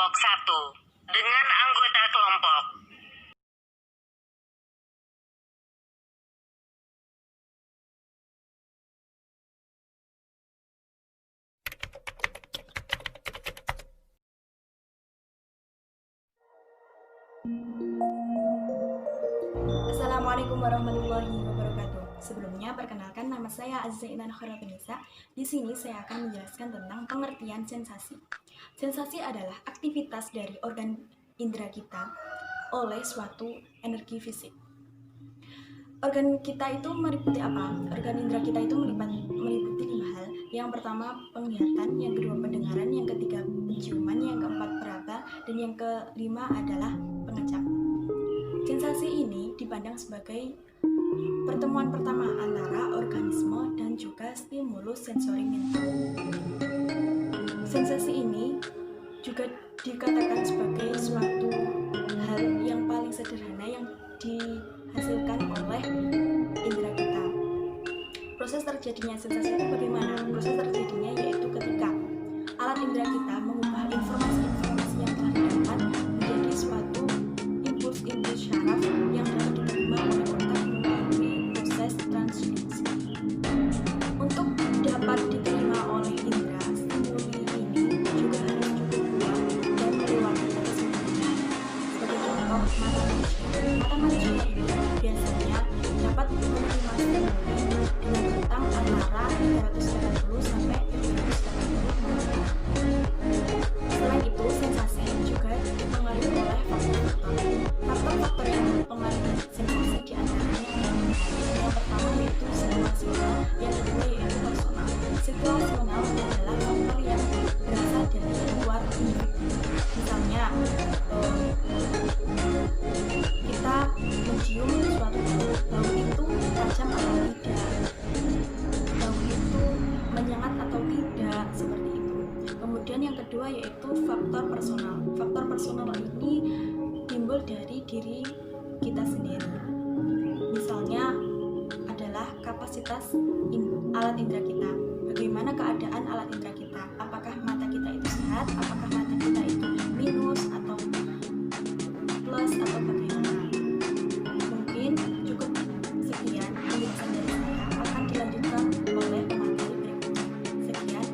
kelompok 1 dengan anggota kelompok. Assalamualaikum warahmatullahi wabarakatuh. Sebelumnya, perkenalkan nama saya Aziza Intan Khairunnisa. Di sini saya akan menjelaskan tentang pengertian sensasi. Sensasi adalah aktivitas dari organ indera kita oleh suatu energi fisik. Organ kita itu meliputi apa? Organ indera kita itu meliputi 5 hal. Yang pertama penglihatan, yang kedua pendengaran, yang ketiga penciuman, yang keempat peraba, dan yang kelima adalah pengecap. Sensasi ini dipandang sebagai pertemuan pertama antara organisme dan juga stimulus sensori mental. Sensasi ini juga dikatakan sebagai suatu hal yang paling sederhana yang dihasilkan oleh indera kita. Proses terjadinya sensasi itu bagaimana? Proses terjadinya yaitu ketika alat indera kita mengubah informasi-informasi yang telah didapat menjadi suatu impuls syaraf yang dapat diterima oleh otak melalui proses transduksi. Untuk dapat diterima oleh indera, stimuli ini juga harus cukup kuat dan melewati batas manusia. Sebagai contoh, mata manusia ini biasanya dapat menerima stimuli dengan rentang antara 380 sampai 380 mg. Selain itu, sensasi juga dipengaruhi oleh faktor-faktor yang mempengaruhi sensasi diantaranya yang pertama yaitu situasional, yang kedua yaitu personal. Situasional adalah faktor yang berasal dari luar individu. Misalnya, kita mencium suatu bau itu tajam atau tidak, bau itu menyengat atau tidak, seperti itu. Kemudian yang kedua yaitu faktor personal. Faktor personal ini timbul dari diri kita sendiri. Misalnya adalah kapasitas alat indera kita. Bagaimana keadaan alat indera kita? Apakah mata kita itu sehat? Apakah mata kita itu minus atau plus atau bagaimana? Mungkin cukup sekian penjelasan dari saya. Akan dilanjutkan oleh pemateri berikutnya. Sekian,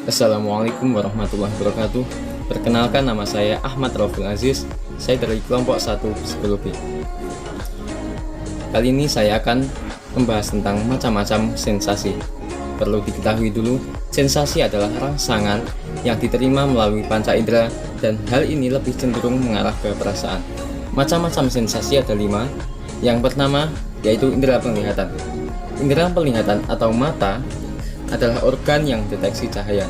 Assalamualaikum warahmatullahi wabarakatuh. Perkenalkan, nama saya Ahmad Rauful Aziz. Saya dari kelompok 1 Psikologi. Kali ini saya akan membahas tentang macam-macam sensasi. Perlu diketahui dulu, sensasi adalah rangsangan yang diterima melalui panca indera dan hal ini lebih cenderung mengarah ke perasaan. Macam-macam sensasi ada 5. Yang pertama yaitu indera penglihatan. Indera penglihatan atau mata adalah organ yang deteksi cahaya.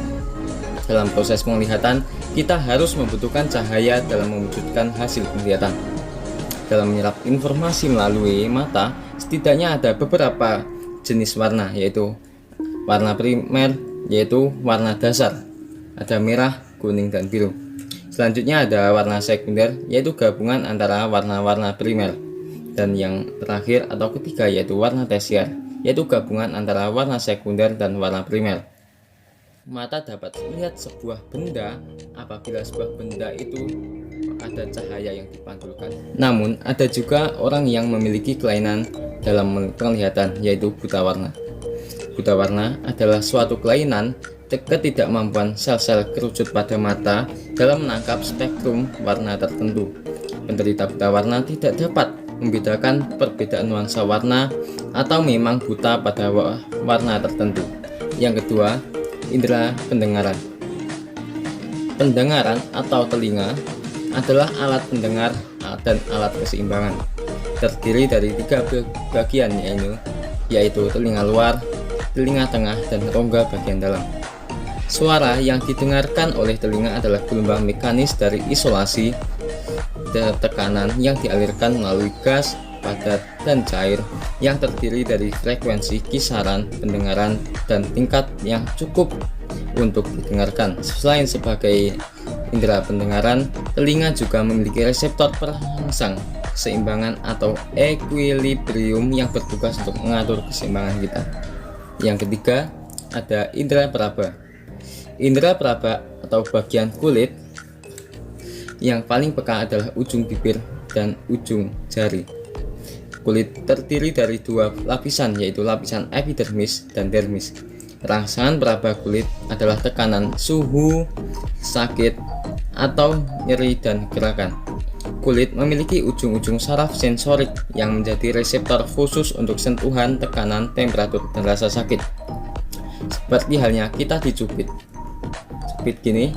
Dalam proses penglihatan, kita harus membutuhkan cahaya dalam mewujudkan hasil penglihatan. Dalam menyerap informasi melalui mata, setidaknya ada beberapa jenis warna, yaitu warna primer, yaitu warna dasar. Ada merah, kuning, dan biru. Selanjutnya ada warna sekunder, yaitu gabungan antara warna-warna primer. Dan yang terakhir atau ketiga yaitu warna tersier, yaitu gabungan antara warna sekunder dan warna primer. Mata dapat melihat sebuah benda apabila sebuah benda itu ada cahaya yang dipantulkan. Namun, ada juga orang yang memiliki kelainan dalam penglihatan, yaitu buta warna. Buta warna adalah suatu kelainan ketidakmampuan sel-sel kerucut pada mata dalam menangkap spektrum warna tertentu. Penderita buta warna tidak dapat membedakan perbedaan nuansa warna atau memang buta pada warna tertentu. Yang kedua, indera pendengaran. Pendengaran atau telinga adalah alat pendengar dan alat keseimbangan. Terdiri dari 3 bagian, yaitu telinga luar, telinga tengah, dan rongga bagian dalam. Suara yang didengarkan oleh telinga adalah gelombang mekanis dari isolasi dan tekanan yang dialirkan melalui gas, padat, dan cair yang terdiri dari frekuensi kisaran pendengaran dan tingkat yang cukup untuk didengarkan. Selain sebagai indera pendengaran, telinga juga memiliki reseptor perangsang keseimbangan atau equilibrium yang bertugas untuk mengatur keseimbangan kita. Yang ketiga, ada indera peraba. Indera peraba atau bagian kulit yang paling peka adalah ujung bibir dan ujung jari. Kulit terdiri dari dua lapisan, yaitu lapisan epidermis dan dermis. Rangsangan peraba kulit adalah tekanan, suhu, sakit, atau nyeri dan gerakan. Kulit memiliki ujung-ujung saraf sensorik yang menjadi reseptor khusus untuk sentuhan, tekanan, temperatur, dan rasa sakit. Seperti halnya kita dicubit gini,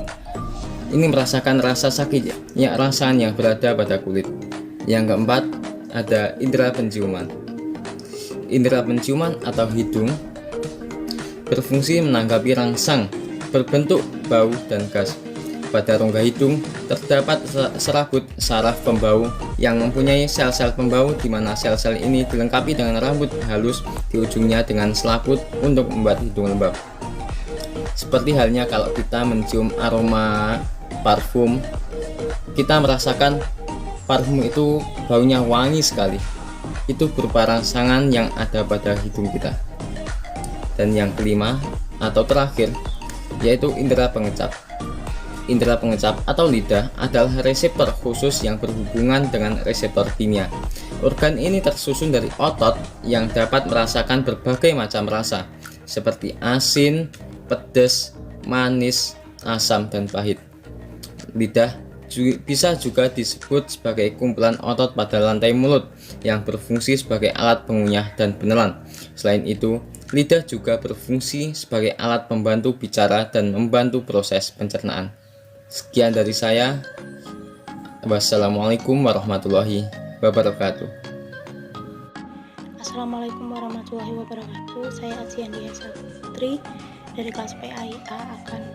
ini merasakan rasa sakit, ya, rangsangan yang berada pada kulit. Yang keempat, ada indera penciuman. Indera penciuman atau hidung berfungsi menanggapi rangsang berbentuk bau dan gas. Pada rongga hidung terdapat serabut saraf pembau yang mempunyai sel-sel pembau, di mana sel-sel ini dilengkapi dengan rambut halus di ujungnya dengan selaput untuk membuat hidung lembab. Seperti halnya kalau kita mencium aroma parfum, kita merasakan parfum itu baunya wangi sekali. Itu berupa rangsangan yang ada pada hidung kita. Dan yang kelima atau terakhir, yaitu indera pengecap. Indera pengecap atau lidah adalah reseptor khusus yang berhubungan dengan reseptor kimia. Organ ini tersusun dari otot yang dapat merasakan berbagai macam rasa, seperti asin, pedas, manis, asam, dan pahit. Lidah bisa juga disebut sebagai kumpulan otot pada lantai mulut yang berfungsi sebagai alat pengunyah dan penelan. Selain itu, lidah juga berfungsi sebagai alat pembantu bicara dan membantu proses pencernaan. Sekian dari saya. Wassalamualaikum warahmatullahi wabarakatuh. Assalamualaikum warahmatullahi wabarakatuh. Saya Aziandia Saputri dari kelas PAIA akan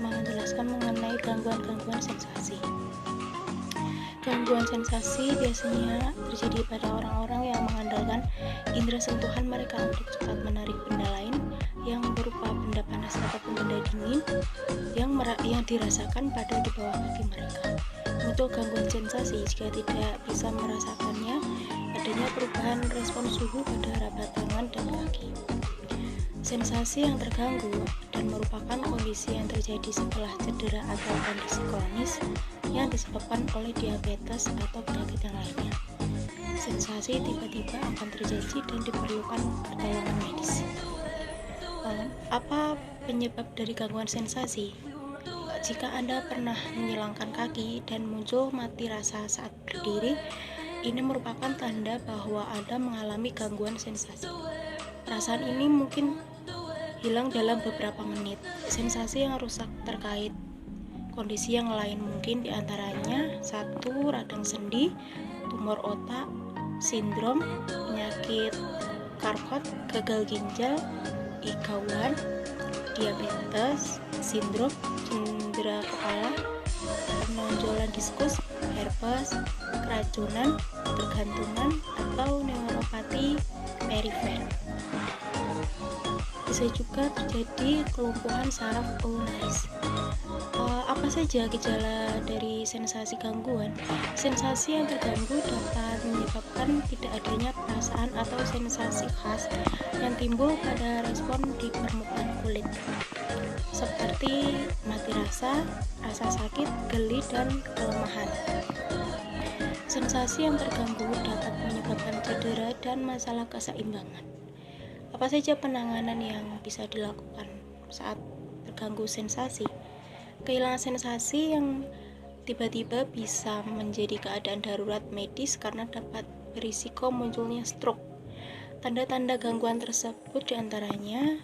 menjelaskan mengenai gangguan-gangguan sensasi. Gangguan sensasi biasanya terjadi pada orang-orang yang mengandalkan indera sentuhan mereka untuk cepat menarik benda lain yang berupa benda panas ataupun benda dingin yang dirasakan pada di bawah kaki mereka. Muncul gangguan sensasi jika tidak bisa merasakannya, adanya perubahan respon suhu pada rapat tangan dan kaki. Sensasi yang terganggu dan merupakan kondisi yang terjadi setelah cedera atau kondisi kronis yang disebabkan oleh diabetes atau penyakit yang lainnya. Sensasi tiba-tiba akan terjadi dan diperlukan pertolongan medis. Apa penyebab dari gangguan sensasi? Jika Anda pernah menyilangkan kaki dan muncul mati rasa saat berdiri, ini merupakan tanda bahwa Anda mengalami gangguan sensasi. Perasaan ini mungkin hilang dalam beberapa menit. Sensasi yang rusak terkait kondisi yang lain mungkin diantaranya 1. Radang sendi, tumor otak, sindrom, penyakit Charcot, gagal ginjal, gangguan, diabetes, sindrom, cedera kepala, penonjolan diskus, herpes, keracunan, ketergantungan, atau neuropati perifer. Bisa juga terjadi kelumpuhan saraf ulnaris. Apa saja gejala dari sensasi gangguan? Sensasi yang terganggu dapat menyebabkan tidak adanya perasaan atau sensasi khas yang timbul pada respon di permukaan kulit, seperti mati rasa, rasa sakit, geli, dan kelemahan. Sensasi yang terganggu dapat menyebabkan cedera dan masalah keseimbangan. Apa saja penanganan yang bisa dilakukan saat terganggu sensasi? Kehilangan sensasi yang tiba-tiba bisa menjadi keadaan darurat medis karena dapat berisiko munculnya stroke. Tanda-tanda gangguan tersebut diantaranya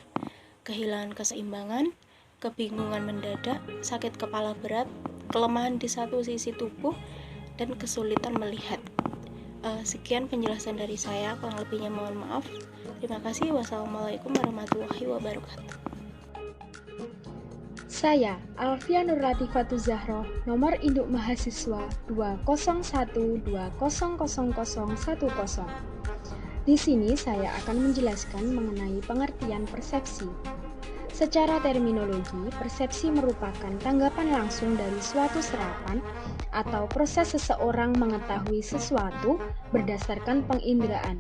kehilangan keseimbangan, kebingungan mendadak, sakit kepala berat, kelemahan di satu sisi tubuh, dan kesulitan melihat. Sekian penjelasan dari saya, kurang lebihnya mohon maaf. Terima kasih. Wassalamualaikum warahmatullahi wabarakatuh. Saya, Alfia Nurlatifatu Zahroh, nomor induk mahasiswa 201200010. Di sini saya akan menjelaskan mengenai pengertian persepsi. Secara terminologi, persepsi merupakan tanggapan langsung dari suatu serapan atau proses seseorang mengetahui sesuatu berdasarkan penginderaan.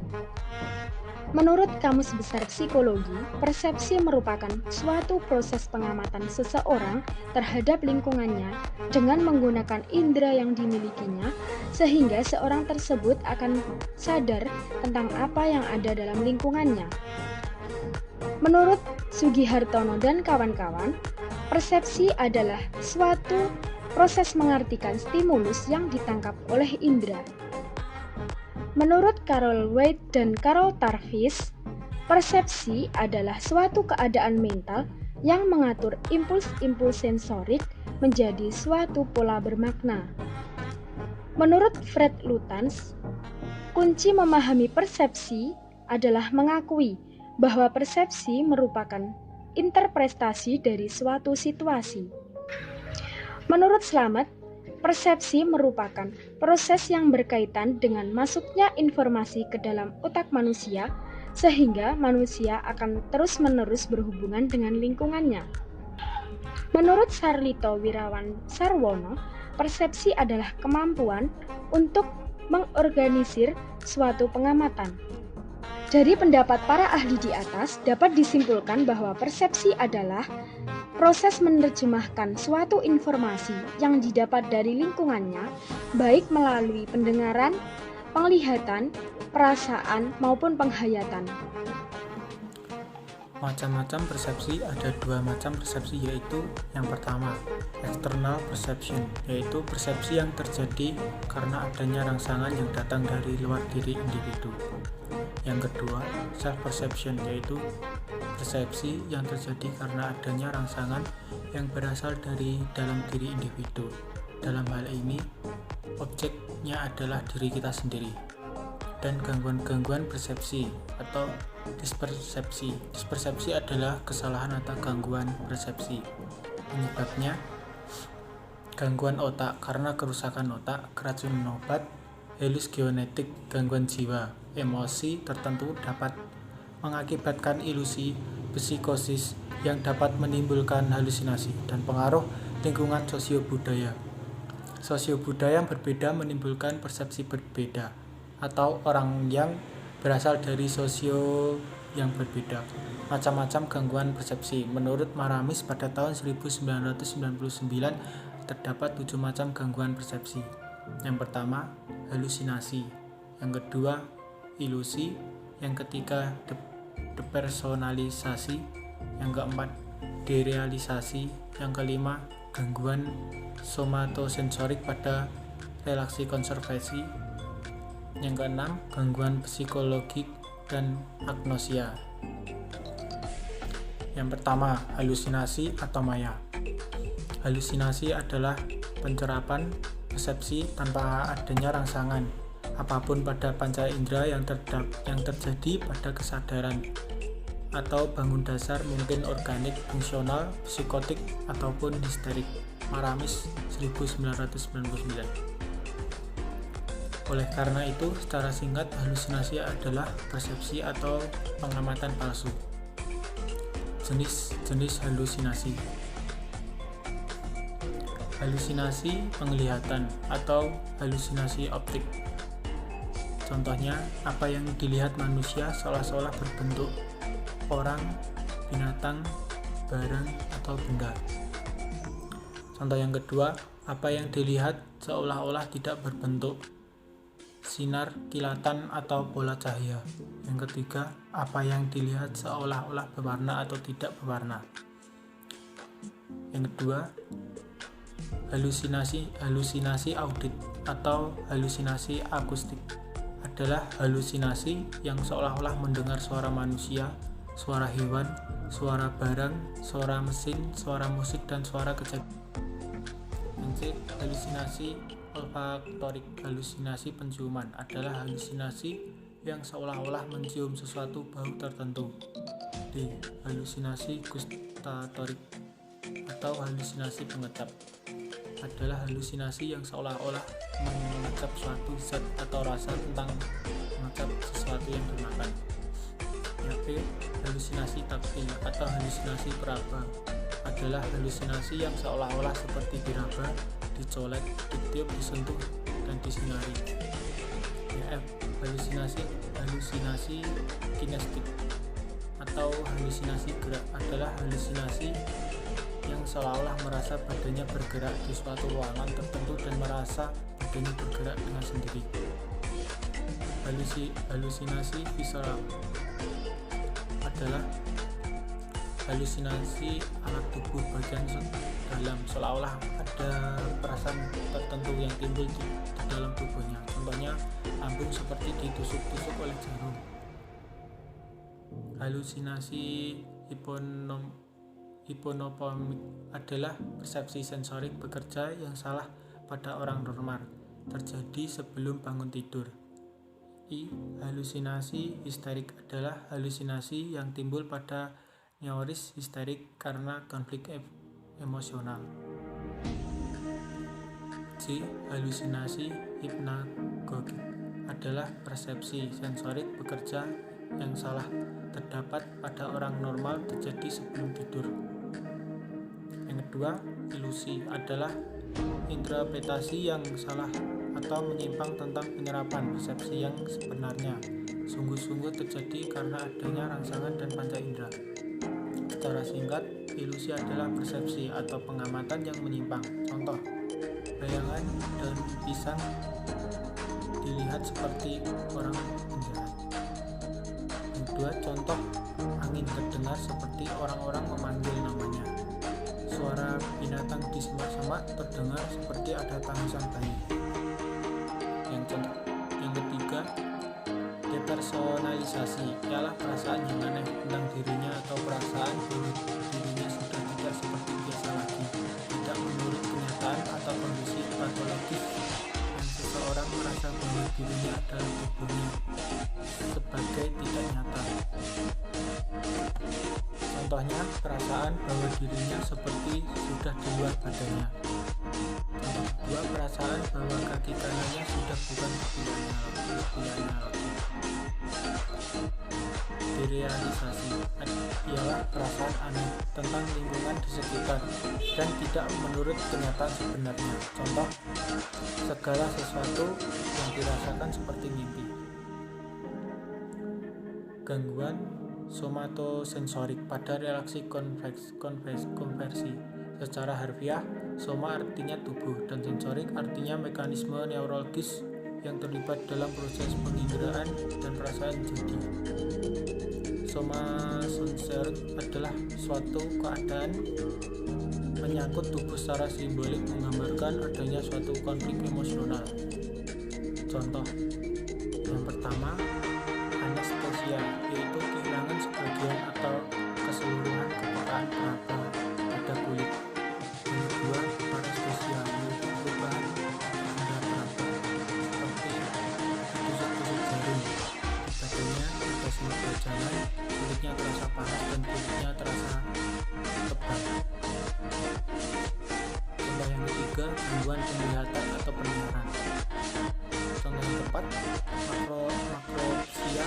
Menurut Kamus Besar Psikologi, persepsi merupakan suatu proses pengamatan seseorang terhadap lingkungannya dengan menggunakan indera yang dimilikinya, sehingga seorang tersebut akan sadar tentang apa yang ada dalam lingkungannya. Menurut Sugihartono dan kawan-kawan, persepsi adalah suatu proses mengartikan stimulus yang ditangkap oleh indera. Menurut Carol White dan Carol Tarvis, persepsi adalah suatu keadaan mental yang mengatur impuls-impuls sensorik menjadi suatu pola bermakna. Menurut Fred Lutanz, kunci memahami persepsi adalah mengakui bahwa persepsi merupakan interpretasi dari suatu situasi. Menurut Slamet, persepsi merupakan proses yang berkaitan dengan masuknya informasi ke dalam otak manusia, sehingga manusia akan terus-menerus berhubungan dengan lingkungannya. Menurut Sarlito Wirawan Sarwono, persepsi adalah kemampuan untuk mengorganisir suatu pengamatan. Dari pendapat para ahli di atas, dapat disimpulkan bahwa persepsi adalah proses menerjemahkan suatu informasi yang didapat dari lingkungannya, baik melalui pendengaran, penglihatan, perasaan, maupun penghayatan. Macam-macam persepsi, ada dua macam persepsi, yaitu yang pertama, external perception, yaitu persepsi yang terjadi karena adanya rangsangan yang datang dari luar diri individu. Yang kedua, self perception, yaitu persepsi yang terjadi karena adanya rangsangan yang berasal dari dalam diri individu. Dalam hal ini, objeknya adalah diri kita sendiri. Dan gangguan-gangguan persepsi atau dispersepsi. Dispersepsi adalah kesalahan atau gangguan persepsi. Penyebabnya gangguan otak karena kerusakan otak, keracunan obat, hallusiogenetik, gangguan jiwa, emosi tertentu dapat mengakibatkan ilusi, psikosis yang dapat menimbulkan halusinasi, dan pengaruh lingkungan sosiobudaya. Sosiobudaya yang berbeda menimbulkan persepsi berbeda, atau orang yang berasal dari sosio yang berbeda. Macam-macam gangguan persepsi. Menurut Maramis pada tahun 1999 terdapat 7 macam gangguan persepsi. Yang pertama, halusinasi. Yang kedua, ilusi. Yang ketiga, depersonalisasi. Yang keempat, derealisasi. Yang kelima, gangguan somatosensorik pada relaksi konservasi. Yang keenam, gangguan psikologik dan agnosia. Yang pertama, halusinasi atau maya. Halusinasi adalah pencerapan persepsi tanpa adanya rangsangan apapun pada panca indera yang terjadi pada kesadaran atau bangun dasar, mungkin organik, fungsional, psikotik, ataupun histerik. Maramis 1999. Oleh karena itu, secara singkat, halusinasi adalah persepsi atau pengamatan palsu. Jenis-jenis halusinasi. Halusinasi penglihatan atau halusinasi optik. Contohnya, apa yang dilihat manusia seolah-olah berbentuk orang, binatang, barang, atau benda. Contoh yang kedua, apa yang dilihat seolah-olah tidak berbentuk, sinar, kilatan, atau bola cahaya. Yang ketiga, apa yang dilihat seolah-olah berwarna atau tidak berwarna. Yang kedua, halusinasi audit atau halusinasi akustik adalah halusinasi yang seolah-olah mendengar suara manusia, suara hewan, suara barang, suara mesin, suara musik, dan suara kejadian. Halusinasi olfaktorik. Halusinasi penciuman adalah halusinasi yang seolah-olah mencium sesuatu bau tertentu. D. Halusinasi gustatorik atau halusinasi pengecap adalah halusinasi yang seolah-olah mengecap suatu zat atau rasa tentang mengecap sesuatu yang dimakan. Yang B. Halusinasi taktil atau halusinasi peraba adalah halusinasi yang seolah-olah seperti diraba, dicolek, ditiup, disentuh, dan disinari. HGF, halusinasi kinestik atau halusinasi gerak adalah halusinasi yang seolah-olah merasa badannya bergerak di suatu ruangan tertentu dan merasa badannya bergerak dengan sendiri. Halusinasi visceral adalah halusinasi alat tubuh bagian dalam, seolah-olah ada perasaan tertentu yang timbul di dalam tubuhnya. Contohnya, lambung seperti ditusuk-tusuk oleh jarum. Halusinasi hiponopomik adalah persepsi sensorik bekerja yang salah pada orang normal, terjadi sebelum bangun tidur. Halusinasi histerik adalah halusinasi yang timbul pada neurosis histerik karena konflik emosional. Halusinasi hipnagogik adalah persepsi sensorik bekerja yang salah terdapat pada orang normal, terjadi sebelum tidur. Yang kedua, ilusi adalah interpretasi yang salah atau menyimpang tentang penyerapan persepsi yang sebenarnya, sungguh-sungguh terjadi karena adanya rangsangan dan panca indera. Secara singkat, ilusi adalah persepsi atau pengamatan yang menyimpang. Contoh, bayangan daun pisang dilihat seperti orang penjahat. Yang kedua, contoh, angin terdengar seperti orang-orang memanggil namanya. Suara binatang di semak-semak terdengar seperti ada tangisan bayi. Yang ketiga, depersonalisasi ialah perasaan yang aneh tentang dirinya atau perasaan bahwa dirinya sudah tidak seperti biasa lagi, tidak menurut kenyataan atau kondisi patologis yang seseorang merasa bahwa dirinya adalah tubuhnya sebagai tidak nyata. Contohnya, perasaan bahwa dirinya seperti sudah di luar badannya. Contoh kedua, perasaan bahwa kaki kanannya sudah bukan pilihannya lagi. Derealisasi ialah perasaan aneh tentang lingkungan di sekitar dan tidak menurut kenyataan sebenarnya. Contoh, segala sesuatu yang dirasakan seperti mimpi. Gangguan somatosensorik pada reaksi konversi. Secara harfiah, soma artinya tubuh dan sensorik artinya mekanisme neurologis yang terlibat dalam proses penginderaan dan perasaan jadi. Somasensorik adalah suatu keadaan menyangkut tubuh secara simbolik, menggambarkan adanya suatu konflik emosional. Contoh yang pertama, anestesia, yaitu kehilangan sebagian atau keseluruhan kepekaan peraba pada kulit. Yang kedua, parestesia, yaitu perubahan pada peraba seperti ditusuk-tusuk jarum. Badannya ada semut bajangan, kulitnya terasa panas dan kulitnya terasa tebal. Contoh yang ketiga, gangguan penglihatan atau pendengaran. Contoh yang keempat, makropsia,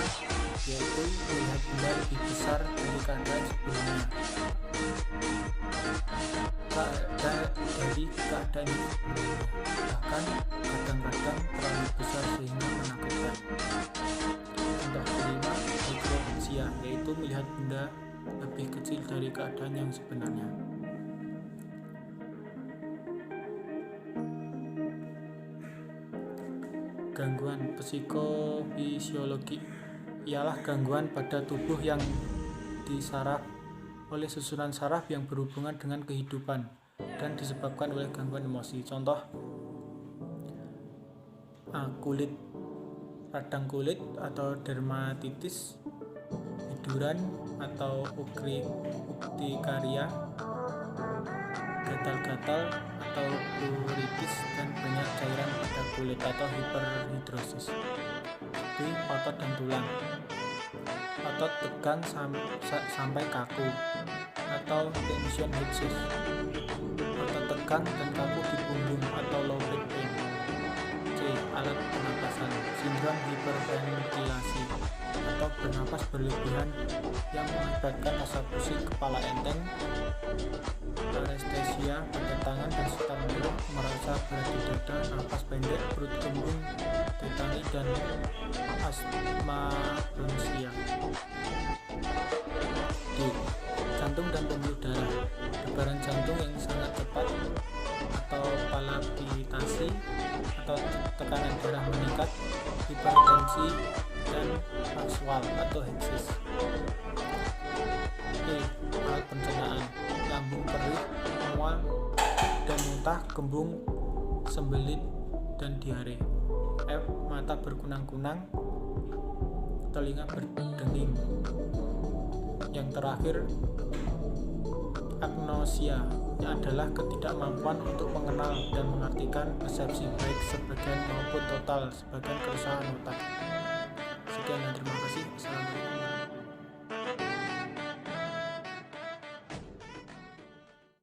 yaitu melihat benda lebih besar dari keadaan sebelumnya. Dari keadaan sebelumnya, bahkan kadang-kadang terlalu besar sehingga menakutkan. Contoh kelima, mikropsia, yaitu melihat benda lebih kecil dari keadaan yang sebenarnya. Gangguan psikofisiologi ialah gangguan pada tubuh yang disaraf oleh susunan saraf yang berhubungan dengan kehidupan dan disebabkan oleh gangguan emosi. Contoh, kulit, radang kulit atau dermatitis, biduran atau urtikaria, gatal-gatal atau pruritus, dan banyak cairan pada kulit atau hiperhidrosis. Otot dan tulang, otot tegang sampai kaku atau tension headset, otot tegang dan kaku di punggung atau low back pain. Alat pernapasan, sindrom hiperventilasi atau bernapas napas berlebihan yang mengakibatkan rasa pusing, kepala enteng, parestesia pada tangan dan sekitar mulut, merasa berat di dada, napas pendek, perut kembung, tetani, dan asma bronsia. D. Jantung dan pembuluh darah. Debaran jantung yang sangat cepat atau palpitasi atau tekanan darah meningkat, hipertensi, dan Maxwell atau heksis. E. Alat pencernaan. Lambung perih, mual dan muntah, kembung, sembelit, dan diare. F. Mata berkunang-kunang, telinga berdenging. Yang terakhir, agnosia, yang adalah ketidakmampuan untuk mengenal dan mengartikan persepsi baik sebagian maupun total sebagian kerusakan otak. Sekian dan terima